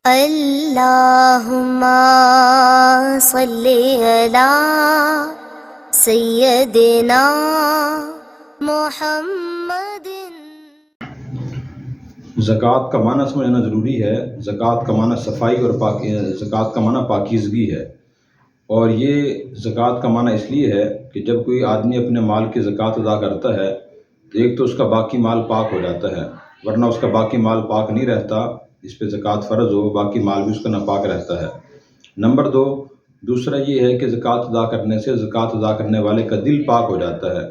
اللہم صلی علی سیدنا محمد۔ زکوٰۃ کا معنی سمجھنا ضروری ہے۔ زکوٰۃ کا معنی صفائی اور زکوٰۃ کا معنی پاکیزگی ہے، اور یہ زکوٰۃ کا معنی اس لیے ہے کہ جب کوئی آدمی اپنے مال کی زکوٰۃ ادا کرتا ہے تو ایک تو اس کا باقی مال پاک ہو جاتا ہے، ورنہ اس کا باقی مال پاک نہیں رہتا۔ اس پہ زکوٰۃ فرض ہو، باقی مال بھی اس کا ناپاک رہتا ہے۔ نمبر دو، دوسرا یہ ہے کہ زکوٰۃ ادا کرنے سے زکوٰۃ ادا کرنے والے کا دل پاک ہو جاتا ہے،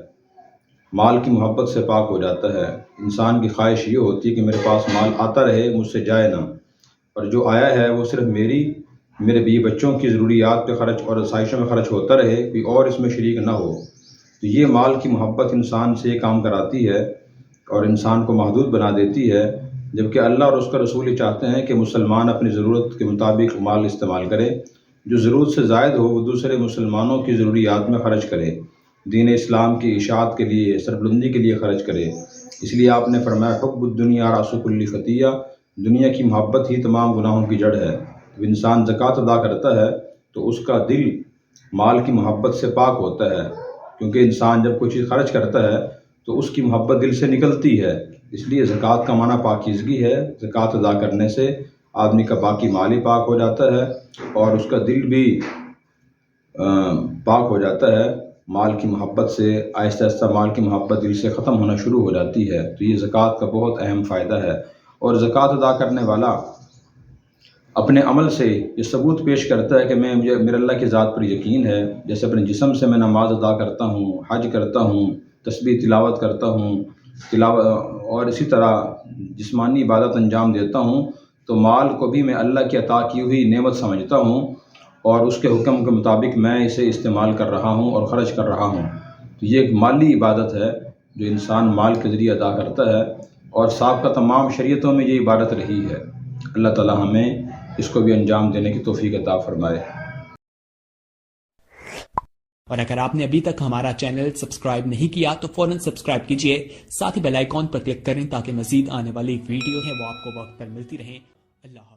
مال کی محبت سے پاک ہو جاتا ہے۔ انسان کی خواہش یہ ہوتی ہے کہ میرے پاس مال آتا رہے، مجھ سے جائے نہ، اور جو آیا ہے وہ صرف میرے بیوی بچوں کی ضروریات پہ خرچ اور آسائشوں میں خرچ ہوتا رہے، کوئی اور اس میں شریک نہ ہو۔ تو یہ مال کی محبت انسان سے یہ کام کراتی ہے اور انسان کو محدود بنا دیتی ہے، جبکہ اللہ اور اس کا رسول یہ چاہتے ہیں کہ مسلمان اپنی ضرورت کے مطابق مال استعمال کرے، جو ضرورت سے زائد ہو وہ دوسرے مسلمانوں کی ضروریات میں خرچ کرے، دین اسلام کی اشاعت کے لیے، سربلندی کے لیے خرچ کرے۔ اس لیے آپ نے فرمایا حب الدنیا رأس کل خطیہ، دنیا کی محبت ہی تمام گناہوں کی جڑ ہے۔ جب انسان زکوٰۃ ادا کرتا ہے تو اس کا دل مال کی محبت سے پاک ہوتا ہے، کیونکہ انسان جب کوئی چیز خرچ کرتا ہے تو اس کی محبت دل سے نکلتی ہے۔ اس لیے زکوٰۃ کا معنی پاکیزگی ہے۔ زکوٰۃ ادا کرنے سے آدمی کا باقی مال ہی پاک ہو جاتا ہے اور اس کا دل بھی پاک ہو جاتا ہے۔ مال کی محبت سے آہستہ آہستہ مال کی محبت دل سے ختم ہونا شروع ہو جاتی ہے۔ تو یہ زکوٰۃ کا بہت اہم فائدہ ہے، اور زکوٰۃ ادا کرنے والا اپنے عمل سے یہ ثبوت پیش کرتا ہے کہ میرے اللہ کی ذات پر یقین ہے۔ جیسے اپنے جسم سے میں نماز ادا کرتا ہوں، حج کرتا ہوں، تسبیح تلاوت کرتا ہوں، اور اسی طرح جسمانی عبادت انجام دیتا ہوں، تو مال کو بھی میں اللہ کی عطا کی ہوئی نعمت سمجھتا ہوں، اور اس کے حکم کے مطابق میں اسے استعمال کر رہا ہوں اور خرچ کر رہا ہوں۔ تو یہ ایک مالی عبادت ہے جو انسان مال کے ذریعے ادا کرتا ہے، اور سابقہ تمام شریعتوں میں یہ عبادت رہی ہے۔ اللہ تعالی ہمیں اس کو بھی انجام دینے کی توفیق عطا فرمائے۔ اور اگر آپ نے ابھی تک ہمارا چینل سبسکرائب نہیں کیا تو فوراً سبسکرائب کیجئے، ساتھ ہی بیل آئیکن پر کلک کریں تاکہ مزید آنے والی ویڈیو ہے وہ آپ کو وقت پر ملتی رہیں۔ اللہ حافظ۔